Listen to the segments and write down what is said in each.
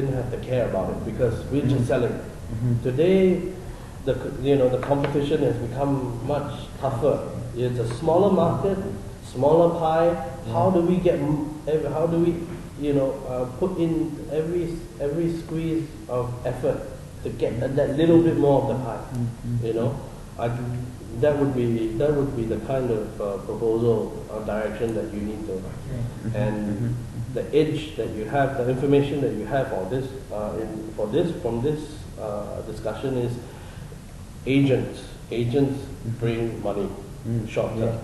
didn't have to care about it because we're just selling. Today, the competition has become much tougher. It's a smaller market, smaller pie. How do we get? How do we, put in every squeeze of effort to get that little bit more of the pie? That would be the kind of proposal or direction that you need to, and the edge that you have, the information that you have on this, from this discussion is agents. Agents bring money short term.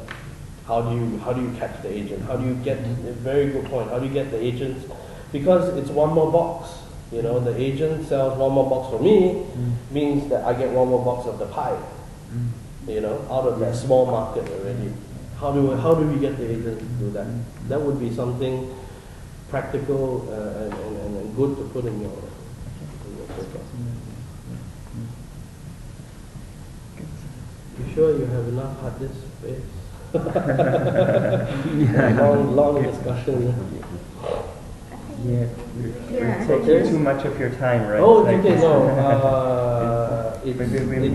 How do you catch the agent? How do you get a very good point? How do you get the agents? Because it's one more box. The agent sells one more box for me, means that I get one more box of the pie. Out of that small market already. How do we get the agent to do that? That would be something practical and good to put in your paper. You sure you have enough hard disk space? long discussion. Yeah, we're taking too much of your time, right? Oh, it's okay. No, we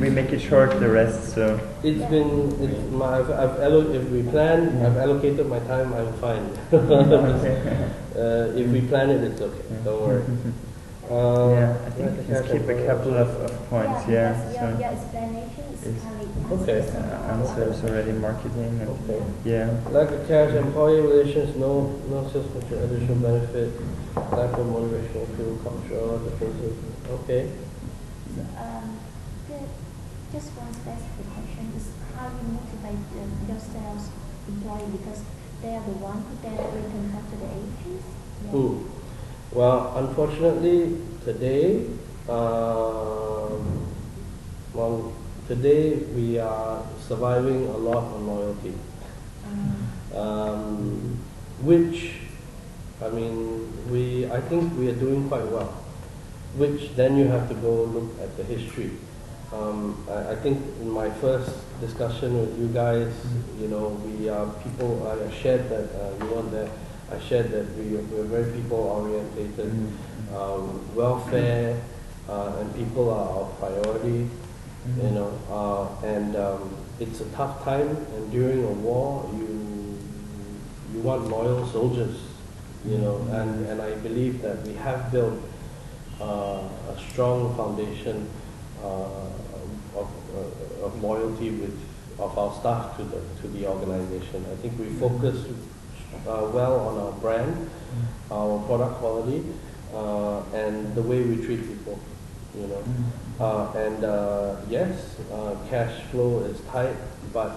make it short. The rest, so if we plan, I've allocated my time. I'm fine. If we plan it, it's okay. Don't worry. I think let's keep a couple of points. Your explanation is okay. Answers already, marketing. Okay. Yeah. Lack of cash, employee relations, no sales function, additional benefit, lack of motivation, fuel culture, differences. Okay. So, just one specific question is how you motivate your sales employee, because they are the one who directly contact the agents. Yeah. Well, unfortunately, today we are surviving a lot on loyalty, which, I think we are doing quite well. Which then you have to go look at the history. I think in my first discussion with you guys, we are people. I shared that you weren't there. I shared that we're very people-orientated. Welfare and people are our priority. And it's a tough time. And during a war, you want loyal soldiers. And I believe that we have built a strong foundation of loyalty of our staff to the organization. I think we focus well on our brand, our product quality, and the way we treat people. Yes, cash flow is tight, but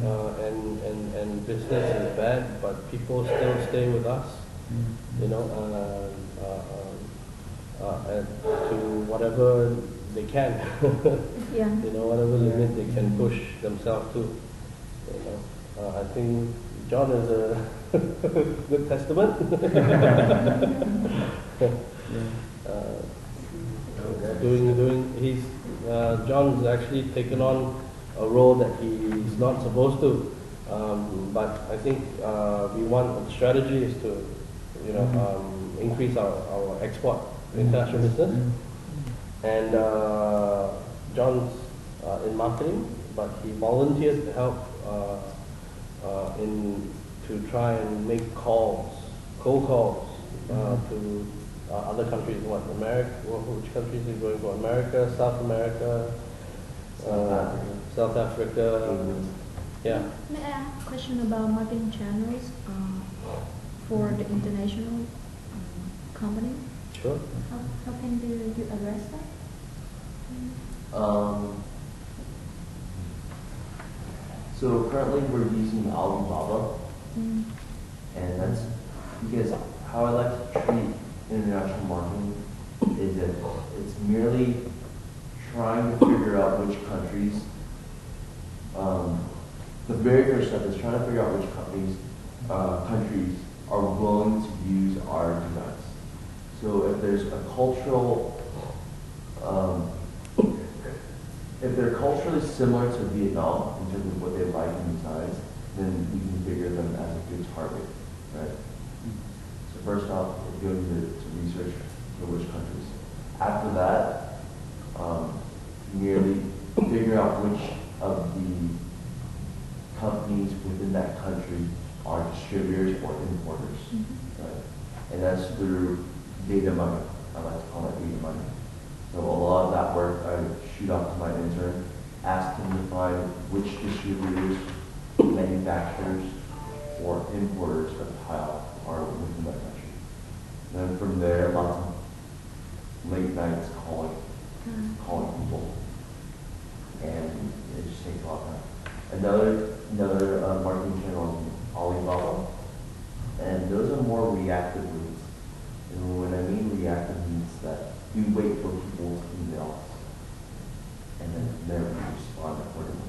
and business is bad, but people still stay with us. And to whatever they can, whatever limit they can push themselves to. I think John is a good testament. John's actually taken on a role that he's not supposed to, but I think the strategy is to increase our export, international business, and John's in marketing, but he volunteered to help to try and make cold calls to other countries. Which countries is he going for? America, South America, South Africa. Yeah. May I ask a question about marketing channels for the international company? Sure. How can you address that? So currently we're using Alibaba, and that's because how I like to treat international marketing is that it's merely trying to figure out which countries. The very first step is trying to figure out which countries are willing to use our designs. So if there's a cultural, if they're culturally similar to Vietnam in terms of what they like in designs, then we can figure them as a good target, right? So first off, we're going to research for which country after that, merely figure out which of the companies within that country are distributors or importers. Right? And that's through data mining. I like to call it data mining. So a lot of that work I shoot off to my intern, ask him to find which distributors, manufacturers, or importers of tile are within that country. And then from there, lots of late nights calling people, and it just takes a lot of time. Another marketing channel is Alibaba, and those are more reactive leads. And when I mean reactive leads, that you wait for people's emails, and then from there we respond accordingly.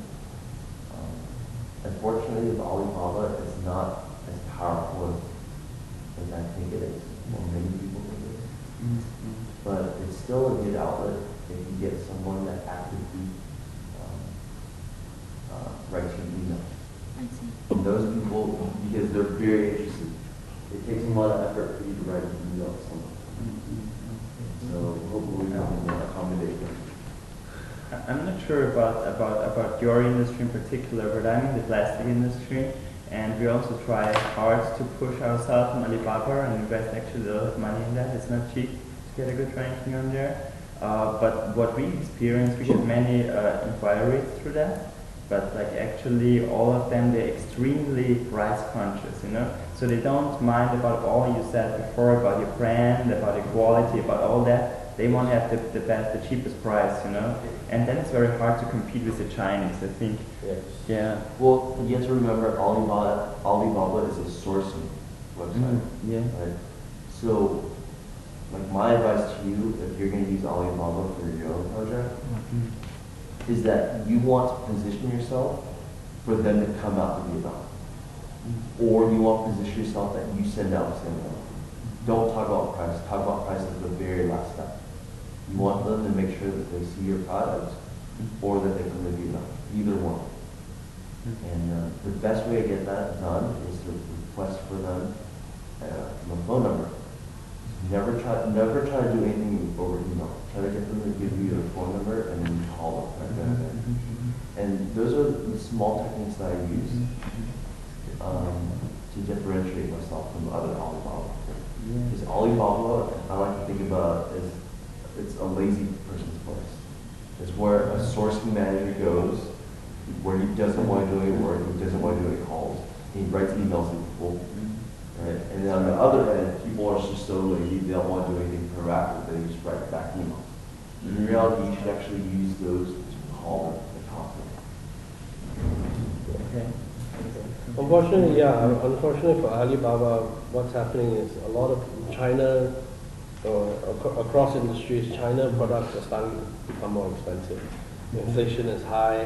Unfortunately, with Alibaba, it's not as powerful as I think it is, or many people think it is. But it's still a good outlet if you get someone that actively writes your email. I see. And those people, because they're very interested, it takes a lot of effort for you to write an email to someone. So hopefully we can accommodate them. I'm not sure about your industry in particular, but I'm in the plastic industry, and we also try hard to push ourselves on Alibaba and invest actually a lot of money in that. It's not cheap to get a good ranking on there. But what we experience, we get many inquiries through that, but like actually all of them, they're extremely price conscious, you know? So they don't mind about all you said before, about your brand, about your quality, about all that. They want to have the best, the cheapest price, you know? And then it's very hard to compete with the Chinese, I think. Yes. Yeah. Well, you have to remember Alibaba is a sourcing website. Yeah. Right? So, like my advice to you, if you're going to use Alibaba for your own project, is that you want to position yourself for them to come out to Vietnam. Or you want to position yourself that you send out the same one. Don't talk about price. Talk about price at the very last step. You want them to make sure that they see your product or that they come to Vietnam. Either one. And the best way to get that done is to request for them a phone number. Never try to do anything over email. Try to get them to give you their phone number and then you call them right then and there. And those are the small techniques that I use to differentiate myself from other Alibaba. Because Alibaba, I like to think about it as it's a lazy person's place. It's where a sourcing manager goes, where he doesn't want to do any work, he doesn't want to do any calls, and he writes emails to people. Right? And then on the other end, people are just so lazy, they don't want to do anything proactive, they just write back emails. In reality, you should actually use those to call and talk to them. Okay. Unfortunately for Alibaba, what's happening is a lot of China, across industries, China products are starting to become more expensive. Inflation is high,